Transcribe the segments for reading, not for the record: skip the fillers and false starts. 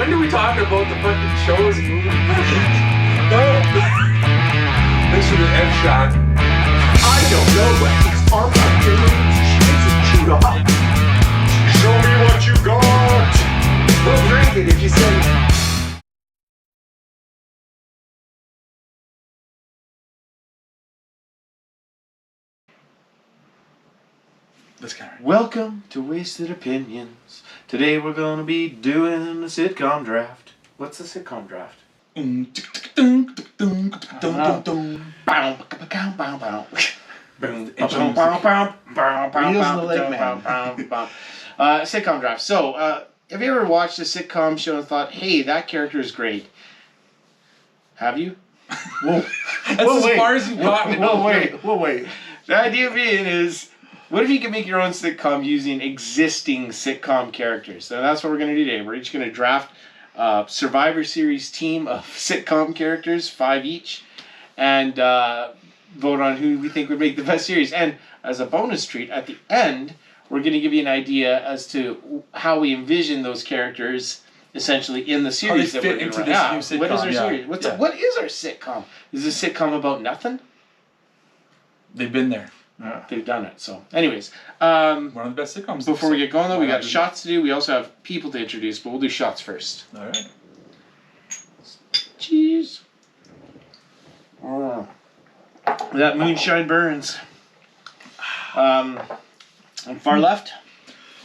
When do we talk about the fucking shows and movies? Thanks for the F shot. I don't know, but these arms are feeling chewed up. Show me what you got. We'll drink it if you say. This guy. Welcome to Wasted Opinions. Today we're going to be doing the Sitcom Draft. What's the Sitcom Draft? Sitcom Draft. So, have you ever watched a sitcom show and thought, hey, that character is great? Have you? That's as far as you've gotten. We'll wait. The idea being is, what if you could make your own sitcom using existing sitcom characters? So that's what we're going to do today. We're each going to draft a Survivor Series team of sitcom characters, 5 each, and vote on who we think would make the best series. And as a bonus treat, at the end, we're going to give you an idea as to how we envision those characters essentially in the series that we're going to run. New sitcom. What is our series? What is our sitcom? Is this sitcom about nothing? They've been there. They've done it. So, anyways, one of the best sitcoms. before we get going, though, we got shots to do. We also have people to introduce, but we'll do shots first. All right. Cheese. Oh. That moonshine burns. On far left.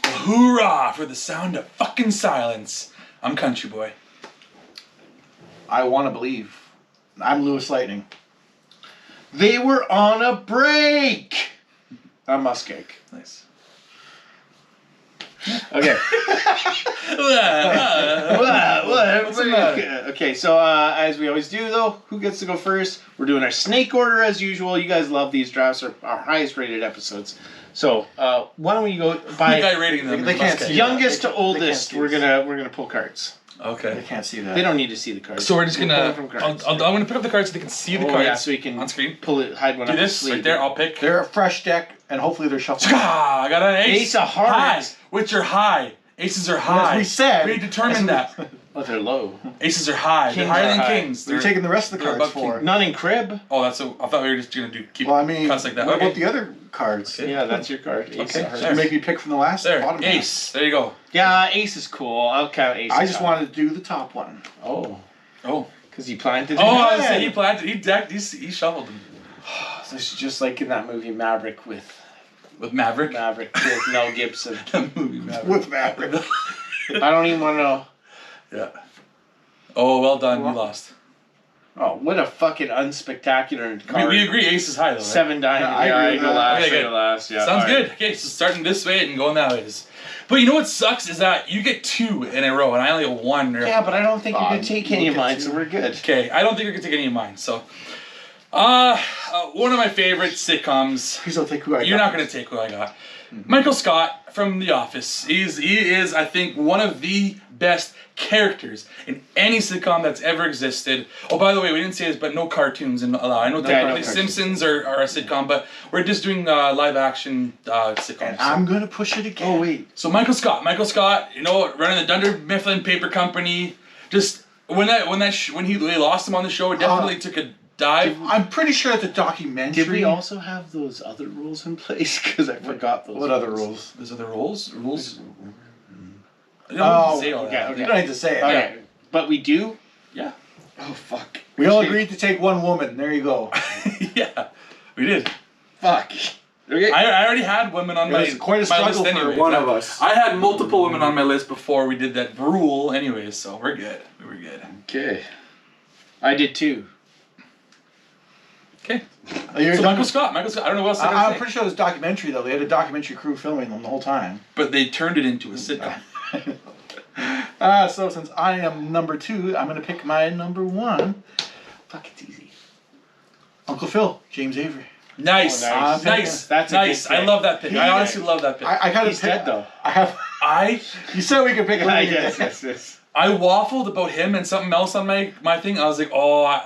Hoorah for the sound of fucking silence. I'm CountryBoy. I want to believe. I'm LewisLightning. They were on a break. I'm MussKeg. Nice. Okay. Okay, so as we always do, though, who gets to go first? We're doing our snake order as usual. You guys love these drafts, are our highest rated episodes. So why don't we go by You guy rating them. They can't see. youngest to They oldest? can't We're see gonna pull cards. They Okay. can't see that. They don't need to see the cards. So we're just gonna. We're pulling from cards. I'm gonna pick up the cards so they can see the Oh, cards. yeah, so you can on screen. pull it, hide one Do up your this sleeve. right there. I'll pick. They're a fresh deck, and hopefully they're shuffled. Ah, I got an ace. Ace of hearts. High. Which are high. Aces are high. As we said. We determined that. Oh, they're low. Aces are high. Kings They're higher are than high. kings. We're taking the rest of the they're cards above for. king. None in crib. Oh, that's so. I thought we were just gonna keep Well, I mean, cuts like that. what Okay. about the other cards? Okay. Yeah, that's your card. Ace Okay, of hearts. sure. You make me pick from the last There, bottom half. ace. There you go. Yeah, ace is cool. I'll count ace. I as just high. wanted to do the top one. Oh, Oh. because he planted. Oh, I was Yeah. saying he planted. He decked. He shuffled them So it's just like in that movie Maverick with with Maverick. Mel Gibson. The movie Maverick. With Maverick. I don't even want to know. Yeah. Oh, well done. You lost. Oh, what a fucking unspectacular card. We agree. Ace is high though. Right? 7 diamond. Yeah, I agree with go that. last. Okay, I good. go last. Yeah. Sounds all right. good. Okay, so starting this way and going that way. But you know what sucks is that you get 2 in a row and I only get 1. Yeah, but I don't think you can take any of we'll get mine, so to- we're good. Okay, I don't think you're gonna take any of mine. So, one of my favorite sitcoms. Please don't take who I got. You're not gonna take who I got. Michael Scott from The Office. He is, I think, one of the best characters in any sitcom that's ever existed. Oh, by the way, we didn't say this, but no cartoons. And I know technically cartoons. Simpsons are a sitcom, but we're just doing live action sitcoms. And I'm gonna push it again. Oh, wait. So Michael Scott, you know, running the Dunder Mifflin Paper Company. Just when they lost him on the show, it definitely took a dive. I'm pretty sure that the documentary. Did we also have those other rules in place? Because I forgot those. What other rules? There's other rules. I don't Oh, need to say all that. okay. You don't need to say it. Okay. But we do? Yeah. Oh, fuck. We all agreed to take one woman. There you go. Yeah, we did. Fuck. Okay. I already had women on It my was quite a my struggle list for anyways. one of us. I had multiple women on my list before we did that rule anyways, so we're good. We were good. Okay. I did too. Okay. You're So done? Michael Scott, I don't know what else I I'm gotta say. pretty sure it was a documentary though. They had a documentary crew filming them the whole time. But they turned it into a sitcom. So since I am number 2, I'm gonna pick my number 1. Fuck, it's easy. Uncle Phil, James Avery. Nice. Oh, nice. Nice. That's a nice. good pick. I love that pick. I honestly love that pick. I kind of He's dead though. I have. You said we could pick a Yes. I waffled about him and something else on my thing. I was like, oh,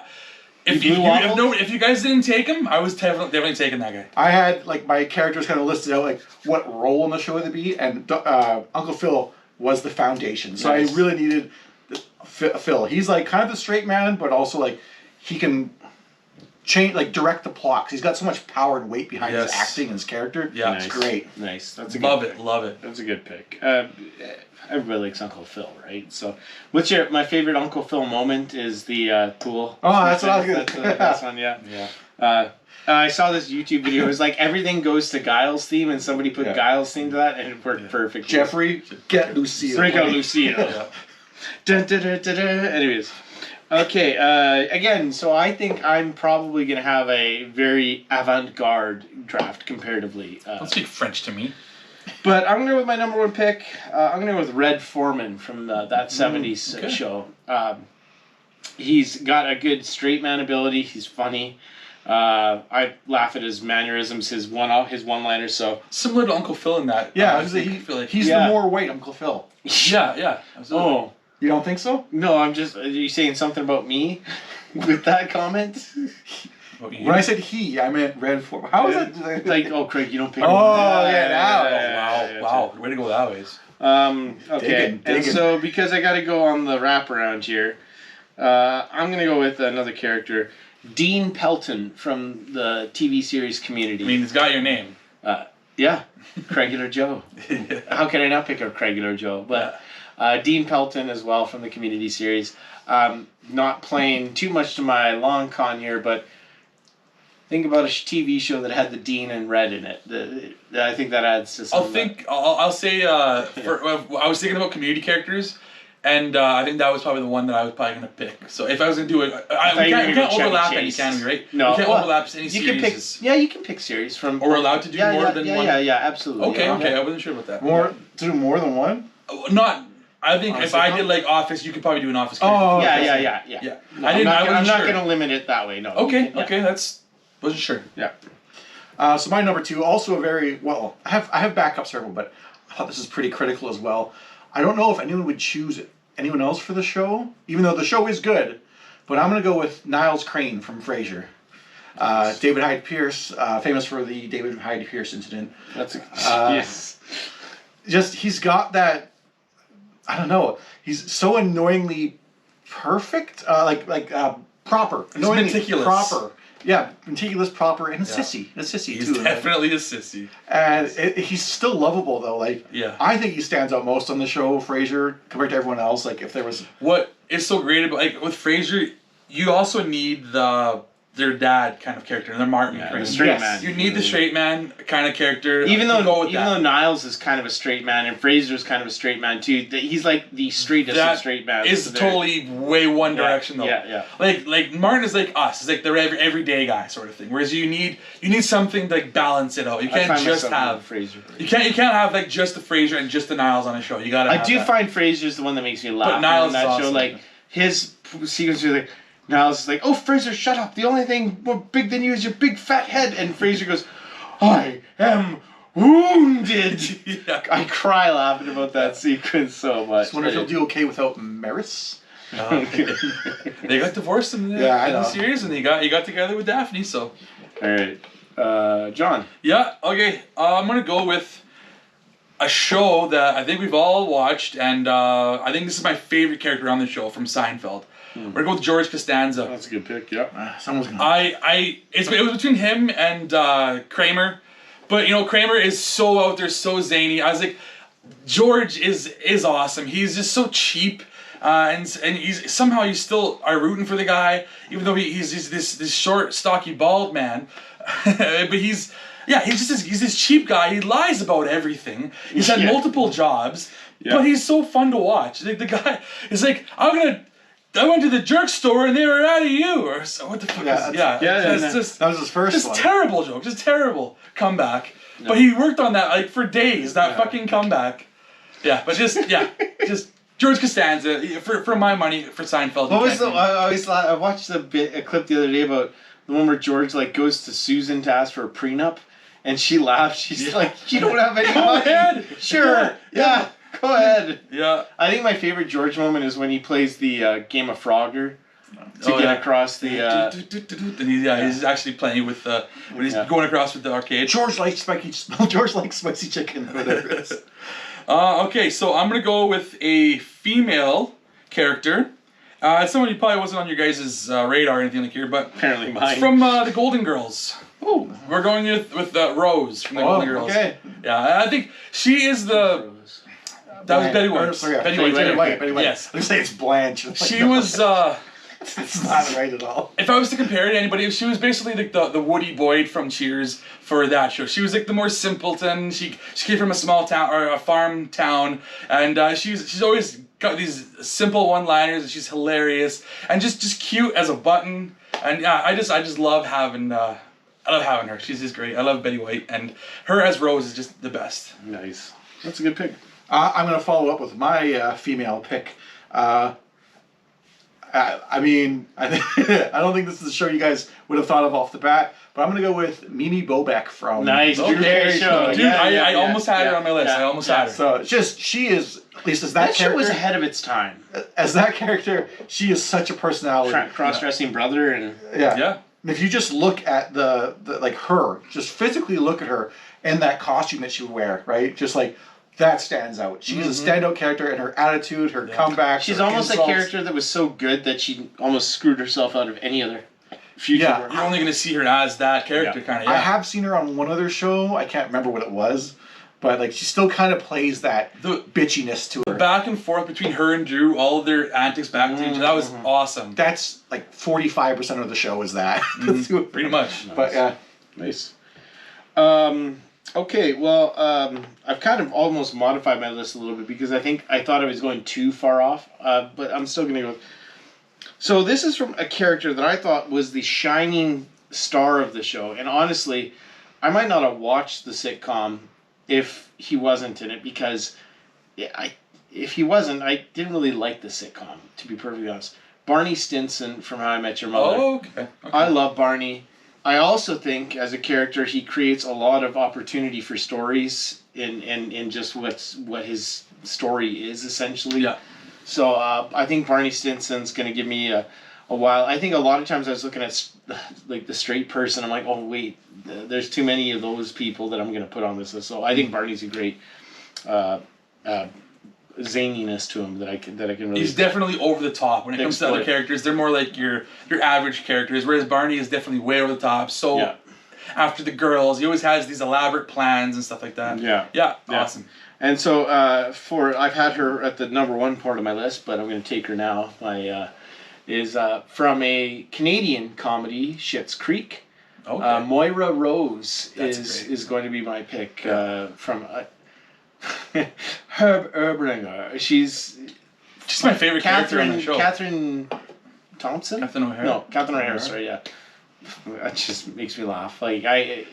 if you guys didn't take him, I was definitely taking that guy. I had like my characters kind of listed out like what role in the show they'd be, and Uncle Phil was the foundation. So Nice. I really needed Phil. He's like kind of the straight man, but also like he can change, like direct the plot. 'Cause he's got so much power and weight behind his acting and his character. Yeah, it's great. Nice. That's a love good it. pick. Love it. That's a good pick. Everybody likes Uncle Phil, right? So, my favorite Uncle Phil moment is the pool. Oh, that's what I was gonna. That's the best one. Yeah. I saw this YouTube video. It was like everything goes to Giles' theme, and somebody put Giles' theme to that, and it worked perfectly. Jeffrey, get Lucille. Break out Lucille. Dun, dun, dun, dun, dun. Anyways. Okay, again, so I think I'm probably going to have a very avant-garde draft comparatively. Don't speak French to me. But I'm going to go with my number one pick. I'm going to go with Red Foreman from that 70s show. He's got a good straight man ability. He's funny. I laugh at his mannerisms, his one-liners. So Similar to Uncle Phil in that. Yeah, I feel like he's the more white Uncle Phil. Yeah, absolutely. Oh. You don't think so? No, are you saying something about me with that comment? When I said he, I meant Red Foreman. How is that? Like, oh, Craig, you don't pick Oh, him. yeah, now. Wow. Way to go that ways. Okay, Digging. and so because I got to go on the wraparound here, I'm going to go with another character, Dean Pelton from the TV series Community. I mean, it's got your name. Yeah, Craigular Joe. How can I not pick a Craigular Joe? But Dean Pelton as well from the Community series. Not playing too much to my long con here, but think about a TV show that had the Dean and Red in it. I think that adds to something. I'll say I was thinking about community characters, and I think that was probably the one that I was probably gonna pick. So if I was gonna do it, we can't overlap any, can we? Right? No, we can't overlap any you series. you can pick series from. Or we're allowed to do more than one. Yeah, absolutely. Okay, yeah. I wasn't sure about that. To do more than one? Not. I think if I did like Office, you could probably do an Office character. Oh, Yeah. No, I'm not sure. gonna limit it that way. No. Okay, Yeah. that's wasn't sure. Yeah. So my number two, also a very well. I have backup several, but I thought this is pretty critical as well. I don't know if anyone would choose anyone else for the show, even though the show is good. But I'm gonna go with Niles Crane from Frasier. David Hyde Pierce, famous for the David Hyde Pierce incident. That's yes. Just he's got that. I don't know. He's so annoyingly perfect. Proper. Annoyingly meticulous. Proper. Yeah, meticulous, proper, and sissy. A sissy He's too. definitely a sissy. And he's still lovable though. Like, I think he stands out most on the show, Frasier, compared to everyone else. Like, if there was what is so great about with Frasier, you also need their dad kind of character, their Martin. The straight man. You need the straight man kind of character. Even though Niles is kind of a straight man and Fraser's kind of a straight man too, he's like the straightest of straight man. Is totally way one direction though. Yeah. Like Martin is like us. It's like the everyday guy sort of thing. Whereas you need something to like balance it out. You can't just have Fraser. You can't have like just the Fraser and just the Niles on a show. You gotta. I do find Fraser's the one that makes me laugh. But Niles in that is awesome. show, like his sequence are like. Niles is like, oh, Fraser, shut up. The only thing more big than you is your big fat head. And Fraser goes, I am wounded. I cry laughing about that sequence so much. I just wonder if he'll do okay without Maris. They got divorced in the series, and he got together with Daphne. So, all right, John. Yeah. Okay. I'm gonna go with a show that I think we've all watched, and I think this is my favorite character on the show from Seinfeld. We're gonna go with George Costanza. That's a good pick. Yeah. Someone's gonna. It was between him and Kramer, but Kramer is so out there, so zany. I was like, George is awesome. He's just so cheap, and he's somehow you still are rooting for the guy, even though he's this short, stocky, bald man, but he's this cheap guy. He lies about everything. He's had multiple jobs, but he's so fun to watch. Like the guy is like, I went to the jerk store and they were out of you, or so. What the fuck? That was his first one. Just terrible joke, just terrible comeback. No. But he worked on that like for days. That fucking comeback. Yeah, but just George Costanza for my money for Seinfeld. What was I watched a clip the other day about the one where George like goes to Susan to ask for a prenup, and she laughs. She's like, "You don't have any money." Ahead. Sure. Yeah. Go ahead. Yeah. I think my favorite George moment is when he plays the game of Frogger to get across the. And he's actually playing with when he's going across with the arcade. George likes spicy chicken. Whatever it is. Okay, so I'm gonna go with a female character. Somebody probably wasn't on your guys' radar or anything like here, but Apparently mine. it's from the Golden Girls. Oh, We're going with Rose from the Golden Girls. okay. Yeah, I think she is the. That was Betty White. Sorry, yeah, Betty Betty White. White. Yes. I'm gonna say it's Blanche. She was. It's not right at all. If I was to compare it to anybody, she was basically like the Woody Boyd from Cheers for that show. She was like the more simpleton. She came from a small town or a farm town, and she's always got these simple one-liners, and she's hilarious and just cute as a button. And yeah, I just love having I love having her. She's just great. I love Betty White, and her as Rose is just the best. Nice. That's a good pick. I'm going to follow up with my female pick. I mean, I don't think this is a show you guys would have thought of off the bat, but I'm going to go with Mimi Bobek from Nice. Drew Okay, Carey show. Dude, Yeah, I almost had her on my list. yeah, I almost had her. So it's just she is, at least as that, That show character, was ahead of its time. as that character, she is such a personality. Cross-dressing brother and... Yeah. Yeah. And if you just look at the like her, just physically look at her and that costume that she would wear, right? Just like that stands out. She's a standout character, and her attitude, her comeback. She's her almost insults. a character that was so good that she almost screwed herself out of any other future Yeah. work. You're only going to see her as that character, Yeah. kind of. I Yeah. have seen her on one other show. I can't remember what it was, but like she still kind of plays that The- bitchiness to her. Back and forth between her and Drew, all of their antics back to each other. That was awesome. That's like 45% of the show is that. Pretty much. But yeah. Nice. Okay, well, I've kind of almost modified my list a little bit because I thought I was going too far off, but I'm still going to go. So this is from a character that I thought was the shining star of the show, and honestly, I might not have watched the sitcom if he wasn't in it because if he wasn't, I didn't really like the sitcom, to be perfectly honest. Barney Stinson from How I Met Your Mother. Oh, okay. I love Barney. I also think as a character he creates a lot of opportunity for stories in just what his story is essentially. Yeah. So I think Barney Stinson's going to give me a while. I think a lot of times I was looking at like the straight person. I'm like, oh wait, there's too many of those people that I'm going to put on this list. So I think Barney's a great zaniness to him that I can really. He's definitely over the top when it comes to other characters. They're more like your average characters, whereas Barney is definitely way over the top. So Yeah. after the girls, he always has these elaborate plans and stuff like that. Yeah. Yeah. Yeah. Awesome. And so I've had her at the number one part of my list, but I'm going to take her now. Is from a Canadian comedy, Schitt's Creek. Okay. Moira Rose That's great. is going to be my pick from Herb Erbringer. She's She's my favorite character on the show. Catherine Thompson? Catherine O'Hara. No, Catherine O'Hara. Sorry, yeah. That just makes me laugh.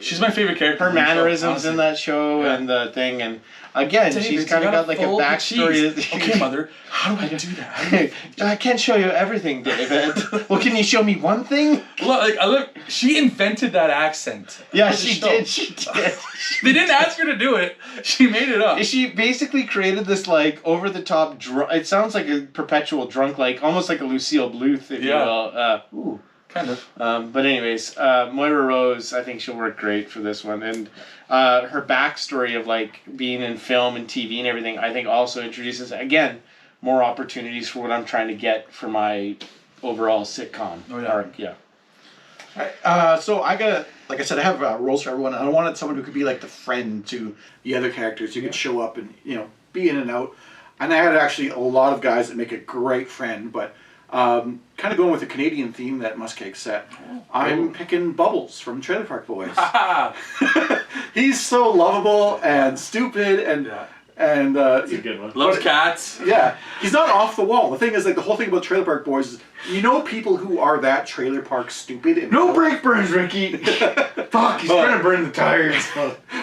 She's my favorite character. her on the show, mannerisms honestly. in that show Yeah. and the thing, and again, David, she's you kind of gotta got like a fold the backstory. cheese. Okay, mother. How do I do that? I can't show you everything, David. Well, can you show me one thing? Look, she invented that accent. Yeah, for the she show. did. She did. They didn't ask her to do it. She made it up. She basically created this like over the top. It sounds like a perpetual drunk, like almost like a Lucille Bluth, if Yeah. you will. Kind of. But anyways, Moira Rose, I think she'll work great for this one, and her backstory of like being in film and TV and everything, I think also introduces again more opportunities for what I'm trying to get for my overall sitcom arc. Yeah. So I gotta, like I said, I have roles for everyone, and I wanted someone who could be like the friend to the other characters, who could show up and be in and out. And I had actually a lot of guys that make a great friend, but kind of going with the Canadian theme that MussKeg set. I'm picking Bubbles from Trailer Park Boys. He's so lovable and stupid and That's a good one. Loves cats. yeah, he's not off the wall. The thing is, like, the whole thing about Trailer Park Boys is, people who are that trailer park stupid. And No brake burns, Ricky. Fuck, he's trying to burn the tires.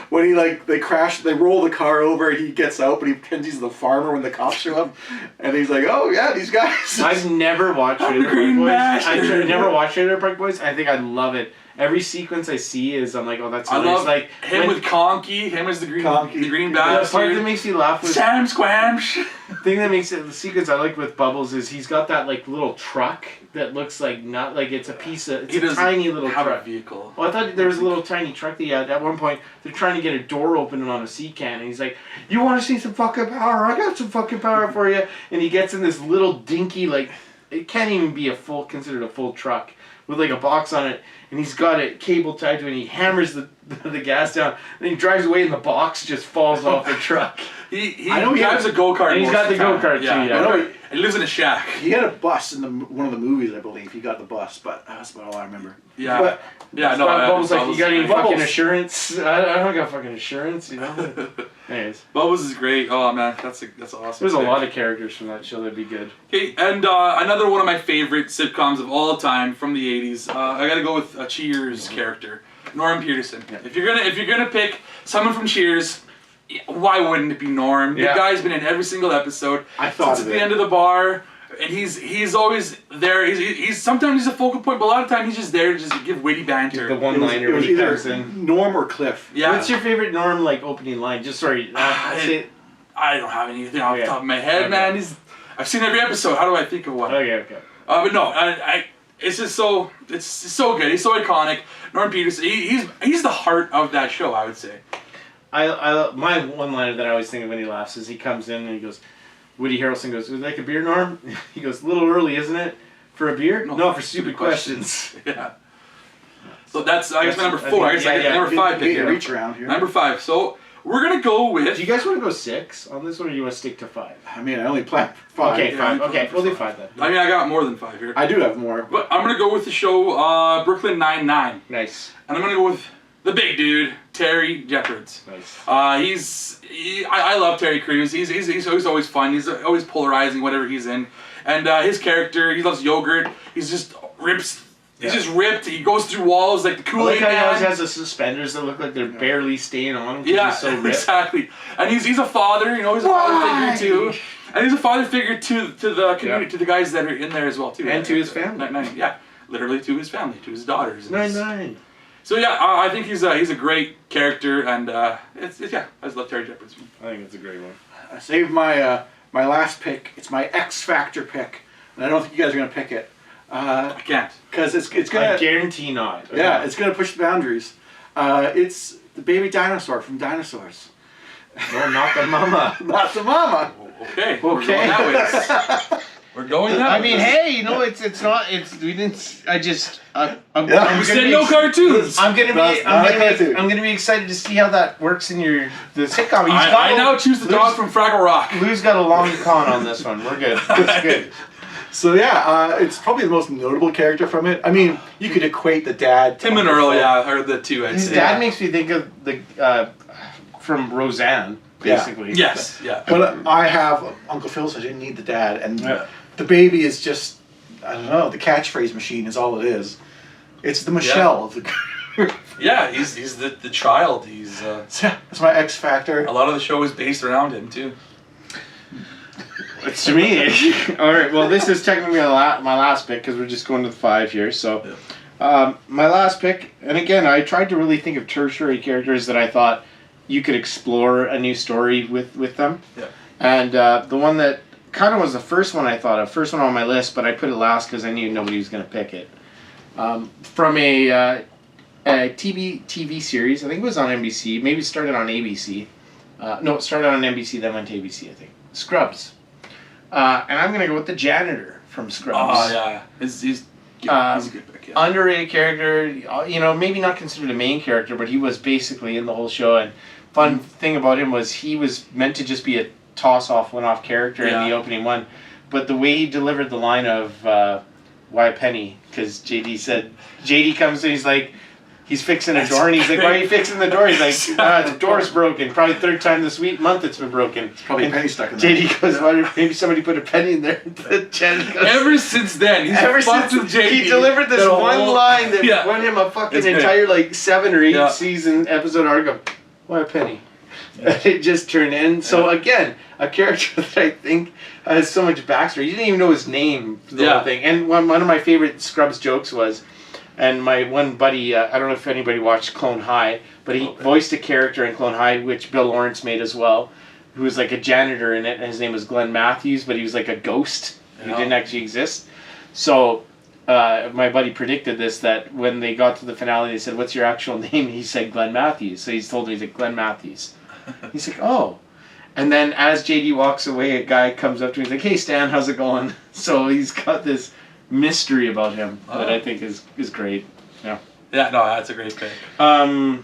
When he they crash, they roll the car over, and he gets out, but he pretends he's the farmer when the cops show up, and he's like, "Oh yeah, these guys." I've never watched Trailer Park Green Boys. Master. Never watched Trailer Park Boys. I think I love it. every sequence I see is I'm like, oh, that's I hilarious. love Like him with Conky, him as the green the bastard. part that makes me laugh with Sam Squamsh. the thing that makes it the sequence I like with Bubbles is he's got that like little truck that looks like not like it's a piece of it's a tiny little have truck. A vehicle. Well, I thought there was a little tiny truck that he had. At one point, they're trying to get a door open on a sea can, and he's like, "You want to see some fucking power? I got some fucking power for you." And he gets in this little dinky, like, it can't even be considered a full truck with like a box on it, and he's got a cable tied to it. And he hammers the gas down, and he drives away, and the box just falls off the truck. He drives a go-kart. And he's got the go-kart too. Yeah. He lives in a shack. He had a bus in one of the movies, I believe. He got the bus, but that's about all I remember. Yeah. But, Bubbles like, you got any Bubbles. fucking assurance? I don't got fucking assurance, you know? Anyways. Bubbles is great. Oh, man. That's awesome. There's a lot of characters from that show that'd be good. Okay, and another one of my favorite sitcoms of all time from the 80s. I gotta go with a Cheers character. Norm Peterson. Yeah. If you're gonna pick someone from Cheers, why wouldn't it be Norm? The guy's been in every single episode. I thought since the end of the bar, and he's always there. He's sometimes he's a focal point, but a lot of times he's just there to just give witty banter. The one-liner It was when he either comes in. Norm or Cliff. Yeah. What's your favorite Norm like opening line? Just sorry. I don't have anything off the top of my head, man. I've seen every episode. How do I think of one? Okay. But no, it's just so good. He's so iconic. Norm Peterson. He's the heart of that show, I would say. My one liner that I always think of when he laughs is he comes in and he goes, Woody Harrelson goes, "Would you like a beer, Norm?" He goes, "A little early, isn't it? For a beer? No, for stupid questions." Yeah. So that's I guess my number 4. I guess I get number 5 pick here. Reach around here. Number 5. So we're gonna go with. Do you guys want to go 6 on this one, or do you want to stick to 5? I mean, I only planned for 5. Okay, 5. Okay, we'll do 5 then. I mean, I got more than 5 here. I do have more. But I'm gonna go with the show Brooklyn Nine-Nine. Nice. And I'm gonna go with the big dude, Terry Jeffords. Nice. I love Terry Crews. He's always fun. He's always polarizing whatever he's in. And his character, he loves yogurt. He's just rips. He's just ripped. He goes through walls like the Kool-Aid Man. He always Man. has the suspenders that look like they're barely staying on him. Yeah, he's so ripped. Exactly. And he's a father. You know, he's a father figure too. And he's a father figure to the community, to the guys that are in there as well too. And to his family. Yeah, literally to his family, to his daughters. 9-9. So yeah, I think he's a great character, and I just love Terry Jeffords. I think it's a great one. I saved my my last pick. It's my X Factor pick, and I don't think you guys are gonna pick it. I can't. Because it's gonna. I guarantee not. Okay. Yeah, it's gonna push the boundaries. It's the baby dinosaur from Dinosaurs. No, not the mama. Not the mama. Okay. We're going that way. We're going that way. I mean, hey, you know, it's not. We didn't. I just. We said no cartoons. I'm gonna be excited to see how that works in the sitcom. I now choose the dog from Fraggle Rock. Lou's got a long con on this one. We're good. It's good. So yeah, it's probably the most notable character from it. I mean, you could equate the dad. Tim and Earl, are the two. I'd His say. dad makes me think of the from Roseanne, basically. Yeah. Yes. Yeah. But I have Uncle Phil, so I didn't need the dad, and the baby is just, I don't know, the catchphrase machine is all it is. It's the Michelle of the. Yeah, he's the child. He's. That's my X Factor. A lot of the show is based around him too. It's to me. All right. Well, this is technically my last pick because we're just going to the 5 here. So, my last pick, and again, I tried to really think of tertiary characters that I thought you could explore a new story with them. Yeah. And the one that kind of was the first one I thought of, first one on my list, but I put it last because I knew nobody was going to pick it. From a TV series, I think it was on NBC. Maybe it started on ABC. No, it started on NBC, then went to ABC, I think. Scrubs. And I'm going to go with the janitor from Scrubs. Oh, yeah. He's a good pick, yeah. Underrated character, you know, maybe not considered a main character, but he was basically in the whole show. And fun thing about him was he was meant to just be a toss-off, one-off character in the opening one. But the way he delivered the line of why a penny, because JD comes in, he's like, he's fixing a door, and he's like, why are you fixing the door? He's like, the door's broken. Probably third time this month it's been broken. It's probably a penny stuck in there. JD goes, maybe somebody put a penny in there. Janet goes, Ever since then, he delivered this one line that won him a fucking entire like 7 or 8 season episode arc. Why a penny? It just turned in. So again, a character that I think has so much backstory. You didn't even know his name for the whole thing. And one of my favorite Scrubs jokes was, And my one buddy, I don't know if anybody watched Clone High, but he voiced a character in Clone High, which Bill Lawrence made as well, who was like a janitor in it, and his name was Glenn Matthews, but he was like a ghost who didn't actually exist. So my buddy predicted this, that when they got to the finale, they said, "What's your actual name?" And he said Glenn Matthews. So he's told me, he's like, "Glenn Matthews." He's like, "Oh." And then as JD walks away, a guy comes up to him, he's like, "Hey Stan, how's it going?" So he's got this mystery about him that I think is great. Yeah. Yeah, no, that's a great pick. Oh,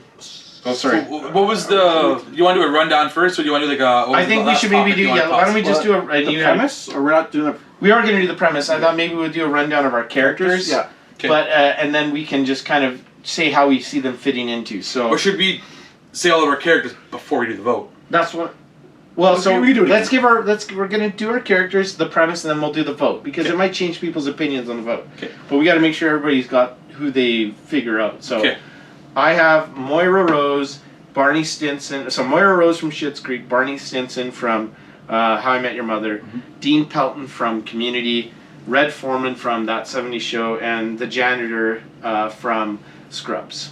sorry. So, what was the? You want to do a rundown first, or do you want to do like a? I think we should maybe do. Yeah. Why don't we just do a premise? Or we're not doing a. We are going to do the premise. I thought maybe we'd do a rundown of our characters. Yeah. Okay. But and then we can just kind of say how we see them fitting into. So. Or should we say all of our characters before we do the vote? That's what. Well, so we do it let's give our we're gonna do our characters, the premise, and then we'll do the vote because it might change people's opinions on the vote. Okay. But we got to make sure everybody's got who they figure out. So Okay. I have Moira Rose, Barney Stinson. So Moira Rose from Schitt's Creek, Barney Stinson from How I Met Your Mother, Dean Pelton from Community, Red Foreman from That 70s Show, and the janitor from Scrubs.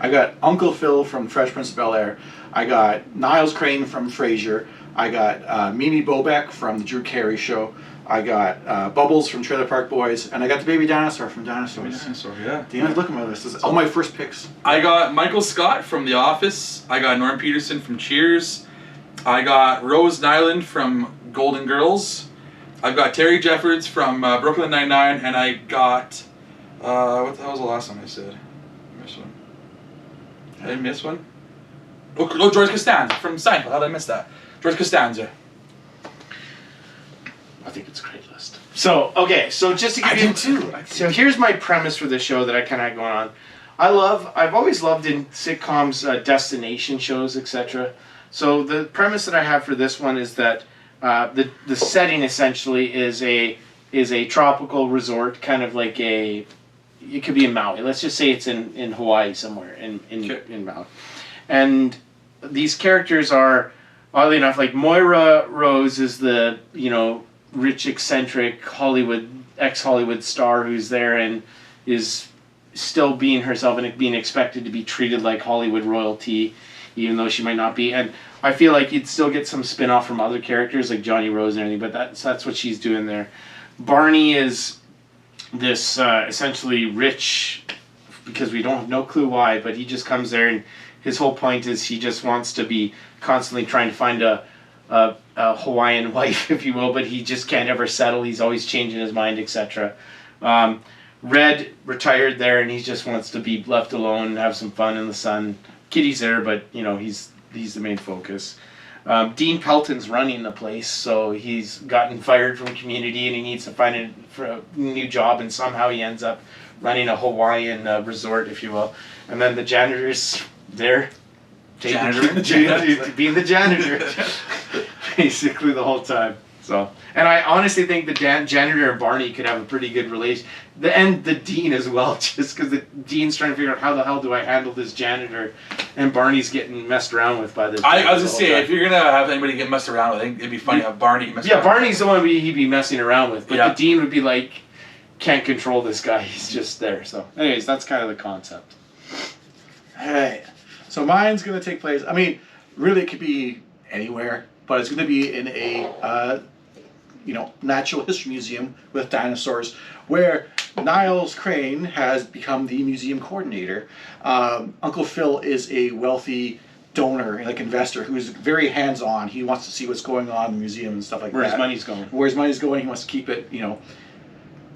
I got Uncle Phil from Fresh Prince of Bel-Air. I got Niles Crane from Frasier. I got Mimi Bobek from The Drew Carey Show. I got Bubbles from Trailer Park Boys. And I got the baby dinosaur from Dinosaurs. Dinosaur, yeah. Damn, look at my list. This is all my first picks. I got Michael Scott from The Office. I got Norm Peterson from Cheers. I got Rose Nyland from Golden Girls. I've got Terry Jeffords from Brooklyn Nine-Nine. And I got... what the hell was the last one I said? I missed one. Did I miss one? Oh, George Costanza from Seinfeld. How did I miss that? George Costanza. I think it's a great list. So, okay, so just to give you... too. So here's my premise for this show that I kind of had going on. I've always loved in sitcoms destination shows, etc. So the premise that I have for this one is that the setting essentially is a tropical resort, kind of like it could be in Maui. Let's just say it's in Hawaii somewhere, in Maui. And these characters are, oddly enough, like Moira Rose is the, rich, eccentric ex-Hollywood star who's there and is still being herself and being expected to be treated like Hollywood royalty, even though she might not be. And I feel like you'd still get some spin-off from other characters like Johnny Rose and everything, but that's what she's doing there. Barney is this essentially rich, because we don't have no clue why, but he just comes there and his whole point is he just wants to be constantly trying to find a Hawaiian wife, if you will, but he just can't ever settle. He's always changing his mind, etc. Red retired there, and he just wants to be left alone and have some fun in the sun. Kitty's there, but he's the main focus. Dean Pelton's running the place, so he's gotten fired from Community, and he needs to find a new job, and somehow he ends up running a Hawaiian resort, if you will. And then the janitor's there, being the janitor, basically the whole time. So, and I honestly think the janitor and Barney could have a pretty good relation. And the dean as well, just because the dean's trying to figure out how the hell do I handle this janitor, and Barney's getting messed around with by the. I was gonna say, if you're gonna have anybody get messed around with, I think it'd be funny to have Barney get messed around. Yeah, Barney's the one he'd be messing around with, but the dean would be like, can't control this guy. He's just there. So, anyways, that's kind of the concept. Hey, so mine's gonna take place. I mean, really, it could be anywhere, but it's gonna be in a natural history museum with dinosaurs, where Niles Crane has become the museum coordinator. Uncle Phil is a wealthy donor, like investor, who's very hands-on. He wants to see what's going on in the museum and stuff like that. Where his money's going. Where his money's going, he wants to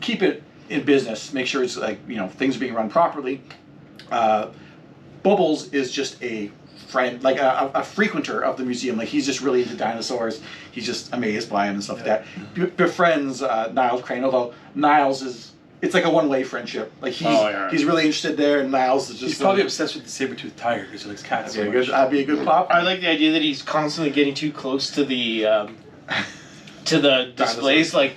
keep it in business, make sure it's things are being run properly. Bubbles is just a friend, like a frequenter of the museum. Like, he's just really into dinosaurs. He's just amazed by them and stuff like that. Befriends Niles Crane, although Niles it's like a one-way friendship. Like, he's really interested there, and Niles is just... He's probably obsessed with the saber-toothed tiger because he likes cats so much. That'd be a good plot. I like the idea that he's constantly getting too close to the displays. Like,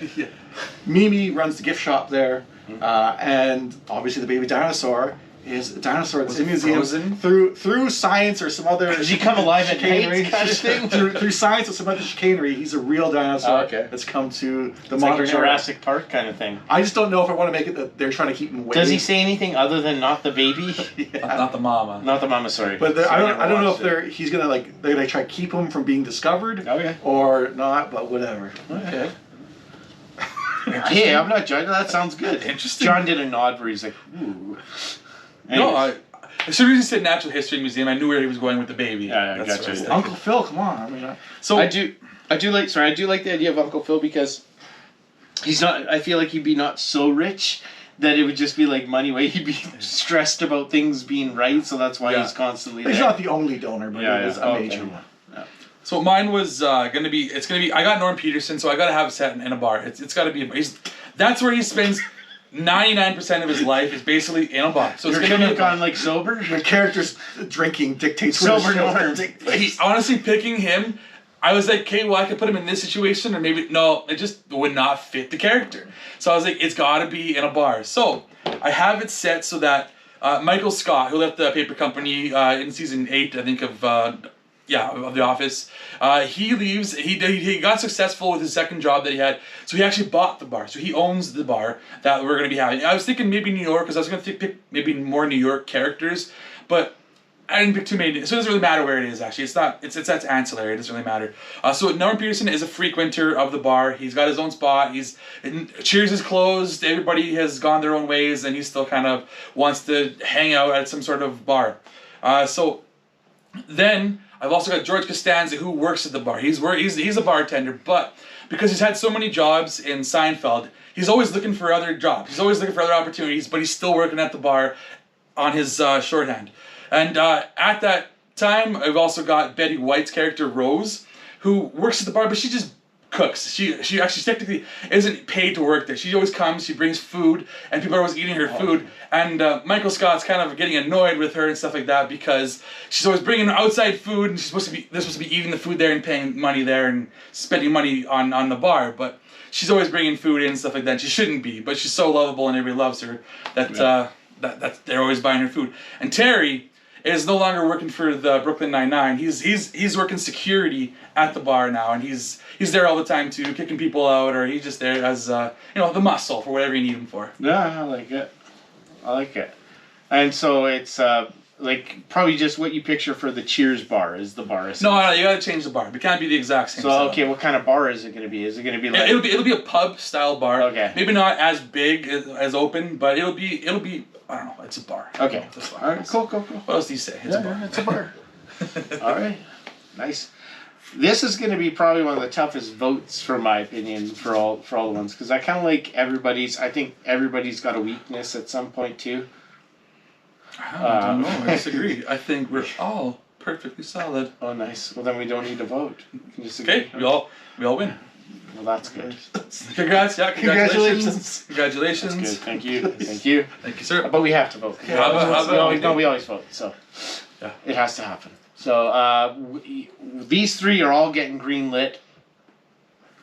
Mimi runs the gift shop there, and obviously the baby dinosaur is a dinosaur that's Was in a it museum frozen? through science or some other. Does he come alive at chicanery night kind of thing? through science or some other chicanery, he's a real dinosaur Okay. that's come to the It's like modern a era. Jurassic Park kind of thing. I just don't know if I want to make it that they're trying to keep him away. Does he say anything other than not the baby? Not the mama. Not the mama, sorry. But Sorry, I don't know if never he's gonna they're gonna try to keep him from being discovered Okay. or not, but whatever. Okay. Hey, I'm not judging. That sounds good. Interesting. John did a nod where he's like, ooh. No, Anyways. as soon as he said Natural History Museum, I knew where he was going with the baby. Yeah, That's gotcha. what I was thinking. Uncle Phil, come on. I mean, So I do like the idea of Uncle Phil because he's not. I feel like he'd be not so rich that it would just be like money way. He'd be stressed about things being right, so that's why Yeah. he's constantly. he's there. not the only donor, but Yeah, it is yeah. a Okay. major one. So mine was gonna be. I got Norm Peterson, so I gotta have a set in a bar. It's gotta be. That's where he spends 99% of his life is basically in a bar. So You're it's gonna gonna be. have gone like sober. The character's drinking dictates where the Sober show's Norm. gonna take place. Honestly, picking him, I was like, okay, well, I could put him in this situation, or maybe no, it just would not fit the character. So I was like, it's gotta be in a bar. So I have it set so that Michael Scott, who left the paper company in season 8, I think of The Office. He leaves. He got successful with his second job that he had, so he actually bought the bar. So he owns the bar that we're going to be having. I was thinking maybe New York, because I was going to pick maybe more New York characters, but I didn't pick too many. So it doesn't really matter where it is. Actually, it's not. It's that's ancillary. It doesn't really matter. So Norm Peterson is a frequenter of the bar. He's got his own spot. Cheers is closed. Everybody has gone their own ways, and he still kind of wants to hang out at some sort of bar. So then I've also got George Costanza, who works at the bar. He's a bartender, but because he's had so many jobs in Seinfeld, he's always looking for other jobs. He's always looking for other opportunities, but he's still working at the bar on his shorthand. And at that time, I've also got Betty White's character, Rose, who works at the bar, but she just cooks. She actually technically isn't paid to work there. She always comes, she brings food, and people are always eating her food. And Michael Scott's kind of getting annoyed with her and stuff like that because she's always bringing outside food, and they're supposed to be eating the food there and paying money there and spending money on the bar. But she's always bringing food in and stuff like that. She shouldn't be, but she's so lovable and everybody loves her that that they're always buying her food. And Terry is no longer working for the Brooklyn Nine-Nine. He's working security at the bar now, and he's there all the time too, kicking people out, or he's just there as the muscle for whatever you need him for. Yeah, I like it. And so it's like probably just what you picture for the Cheers bar is the bar. No, you gotta change the bar. It can't be the exact same. So setup. okay, what kind of bar is it going to be? Is it going to be like? It'll be a pub style bar. Okay. Maybe not as big as open, but it'll be. I don't know. It's a bar. Okay. That's All right. Cool. What else do you say? It's a bar. It's a bar. All right. Nice. This is going to be probably one of the toughest votes, for my opinion, for all the ones, because I kind of like everybody's. I think everybody's got a weakness at some point too. I don't know. I disagree. I think we're all perfectly solid. Oh, nice. Well, then we don't need to vote. We can just agree. Okay, we all win. Well, that's good. Congrats! Yeah, congratulations! That's Congratulations! good. Thank you. Thank you. Thank you, sir. But we have to vote. We always vote. So Yeah. it has to happen. So these three are all getting green lit.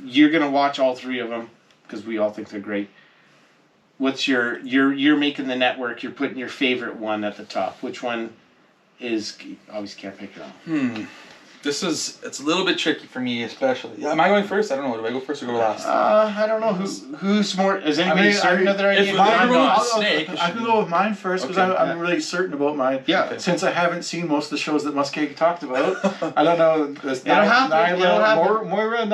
You're gonna watch all three of them because we all think they're great. What's you're making the network? You're putting your favorite one at the top. Which one is? Obviously can't pick your own. It's a little bit tricky for me, especially. Yeah, am I going first? I don't know. Do I go first or go last? I don't know who's more. Is anybody certain of their idea? I'm not. I can go with mine first because Okay. I'm really certain about mine. Yeah. Since I haven't seen most of the shows that MussKeg talked about, I don't know. There's It'll happen. Moira,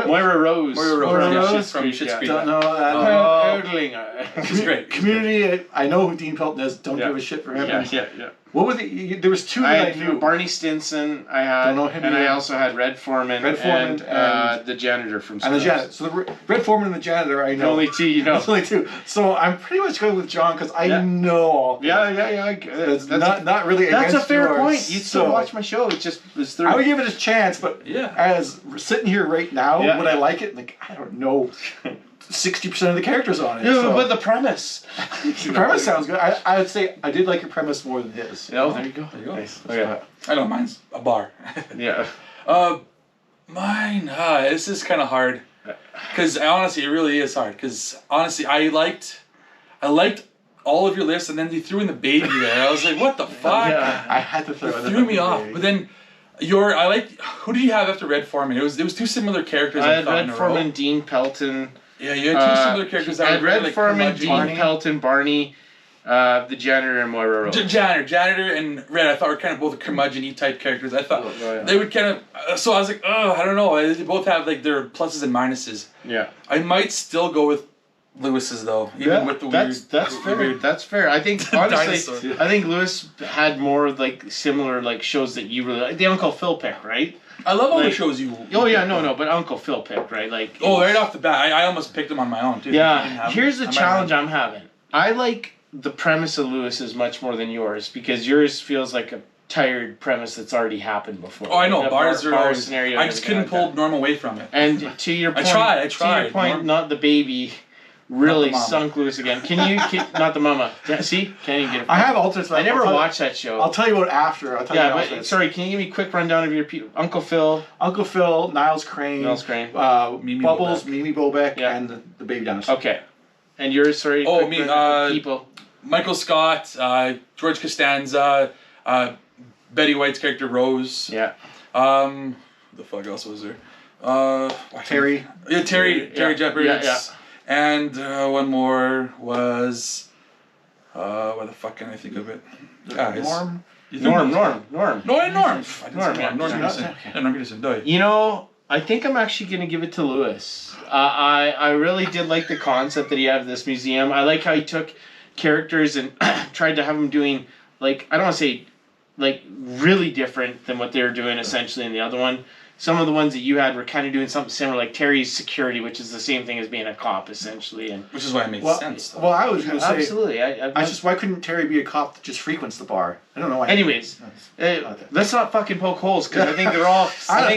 Moira Rose. Moira Rose from Schitt's Creek. Don't know that. She's great. Community. I know who Dean Pelton is. Don't Yeah. give a shit for him. Yeah. What were the? There was two I that I had knew. Barney Stinson. I had, Don't know him and I either. also had Red Foreman. and the janitor from. And the Scrubs. janitor. So the Red Foreman and the janitor, I The know. only two you know. There's only two. So I'm pretty much going with John because I Yeah. know all. Yeah. It's not really. That's a against fair yours. point. You'd still So, watch my show. It's through. I would give it a chance, but Yeah. as we're sitting here right now, Yeah. would I like it? Like I don't know. 60% of the characters on it. Yeah, so. but the premise. The premise sounds good. I would say I did like your premise more than his. Oh, there you go. There you go. Nice. Okay. I know mine's a bar. Yeah. Mine. This is kind of hard. Because honestly, it really is hard. Because honestly, I liked all of your lists, and then you threw in the baby there. I was like, what the fuck? Yeah. I had to throw It it. threw me off. But then who did you have after Red Foreman? It was two similar characters. I had thought, in Red a row. Foreman, Dean Pelton. Yeah, you had two similar characters. I That had were Red like Foreman, curmudgeon. Dean Pelton, Barney, the janitor, and Moira Rose. Janitor, and Red. I thought were kind of both curmudgeon-y type characters. I thought yeah. they would kind of. So I was like, oh, I don't know. They both have like their pluses and minuses. Yeah. I might still go with Lewis's though, even with the that's fair. weird. That's fair. I think honestly, Dinosaur. I think Lewis had more like similar like shows that you really like. The Uncle Phil pick, right? I love all the like- shows you. Oh yeah, no, but Uncle Phil pick, right? Like Oh, right off the bat, I almost picked him on my own too. yeah. Here's the I might challenge have- I'm having. I like the premise of Lewis's much more than yours because yours feels like a tired premise that's already happened before. Oh, I know. Like a Bars are bar always. scenario. I and just everything couldn't like pull Norm away from it. that. And to your I point, tried. To your point, Norm- not the baby. Really mama. sunk Lewis again. Can you not the mama? See, can't even get it. I have alternates. I never I'll tell- watched that show. I'll tell you about after. I'll tell yeah, you but alternates. sorry, can you give me a quick rundown of your people? Uncle Phil, Uncle Phil, Niles Crane, Niles Crane. Mimi Bubbles, Bobek. Mimi Bobek, Yeah. and the baby dinosaur. Okay. And yours, sorry. Oh, quick me, rundown of people. Michael Scott, George Costanza, Betty White's character Rose. Yeah. The fuck else was there? Terry. Yeah, Terry Yeah. Jeppards. Yeah. And one more was. Why the fuck can I think of it? Guys. Norm. You think Norm. I didn't Norm, say yeah. Norm Yeah. Peterson. Okay. Yeah, Norm Peterson. Die. You know, I think I'm actually going to give it to Lewis. I really did like the concept that he had of this museum. I like how he took characters and tried to have them doing, like, I don't want to say, like, really different than what they were doing essentially in the other one. Some of the ones that you had were kind of doing something similar, like Terry's security, which is the same thing as being a cop essentially. And Which is why it makes Well, sense. Though. well, I was going to say. absolutely, I just why couldn't Terry be a cop that just frequents the bar? I don't know why. Anyways, let's not fucking poke holes because I think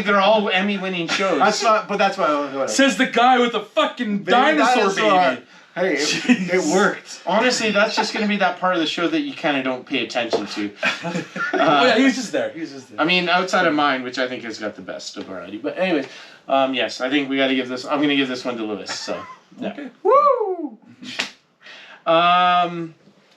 they're all Emmy-winning shows. That's not. But that's why I want to do it. Says the guy with the fucking dinosaur baby. Hey, it worked. Honestly, that's just going to be that part of the show that you kind of don't pay attention to. Oh yeah, he was just there. He was just there. I mean, outside of mine, which I think has got the best of variety. But anyways, yes, I think we got to give this. I'm going to give this one to Lewis. So, yeah. Okay. Woo!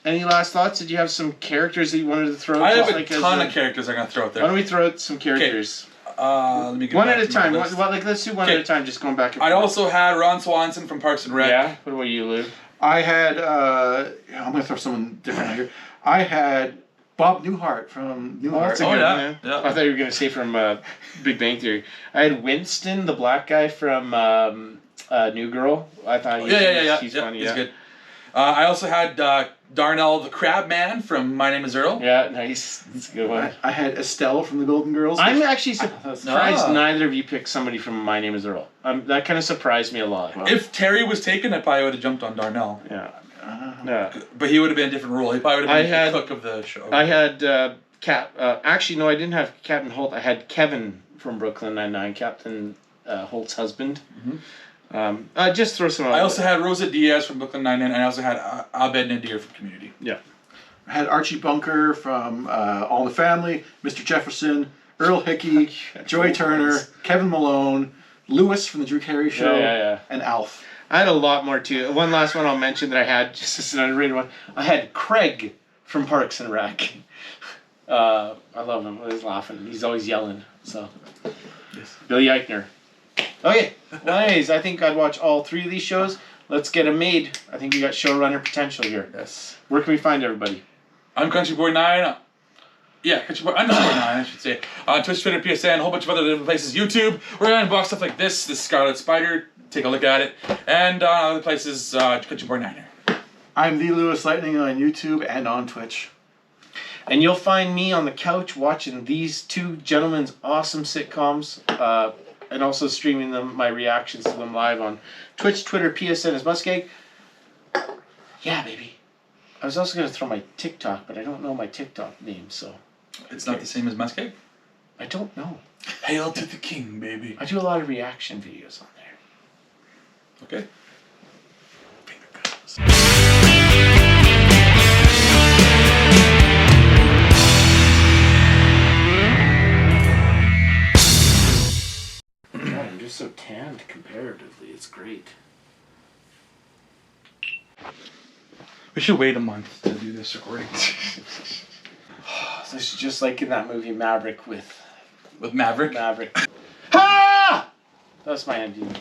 Any last thoughts? Did you have some characters that you wanted to throw? I have Just a like as ton of characters I'm gonna throw out Why there. don't we throw out some characters? Let me get One back at a to my time. list. Let's do one Okay. at a time. Just going back and I forth. also had Ron Swanson from Parks and Rec. Yeah. What about you, Lou? I had. I'm going to throw someone different out here. I had Bob Newhart from Newhart. that's a Oh good yeah. one, Yeah. I thought you were gonna say from Big Bang Theory. I had Winston, the black guy from New Girl. I thought he's funny. He's Yeah. good. I also had Darnell the Crab Man from My Name Is Earl. Yeah, nice. That's a good one. I had Estelle from the Golden Girls. I'm actually surprised Ah. neither of you picked somebody from My Name Is Earl. That kind of surprised me a lot. If Terry was taken, I probably would have jumped on Darnell. Yeah. Yeah. But he would have been a different role. He probably would I have been had- the cook of the show. I had actually no, I didn't have Captain Holt. I had Kevin from Brooklyn Nine-Nine, Captain Holt's husband. Just throw some. I also had Rosa Diaz from Brooklyn Nine-Nine, and I also had Abed Nadir from Community. Yeah. I had Archie Bunker from All in the Family, Mr. Jefferson, Earl Hickey, Joy Turner, Kevin Malone, Lewis from the Drew Carey Show, Yeah. and Alf. I had a lot more too. One last one I'll mention that I had, just as an underrated one. I had Craig from Parks and Rec. I love him. He's laughing. He's always yelling. So, Yes. Billy Eichner. Okay. Well, anyways, I think I'd watch all three of these shows. Let's get them made. I think we got showrunner potential here. Yes. Where can we find everybody? I'm CountryBoy9. Yeah, CountryBoy _9, I should say. Twitch, Twitter, PSN, a whole bunch of other different places. YouTube. We're gonna unbox stuff like this Scarlet Spider. Take a look at it. And other places, CountryBoy9. I'm the LewisLightning on YouTube and on Twitch. And you'll find me on the couch watching these two gentlemen's awesome sitcoms, and also streaming them, my reactions to them live on Twitch, Twitter, PSN as MussKeg. Yeah, baby. I was also going to throw my TikTok, but I don't know my TikTok name, so It's not the same as MussKeg? I don't know. Hail to the king, baby. I do a lot of reaction videos on there. Okay. God, I'm just so tanned comparatively. It's great. We should wait a month to do this recording. So it's just like in that movie Maverick with With Maverick? Maverick. Ha! That's my ending.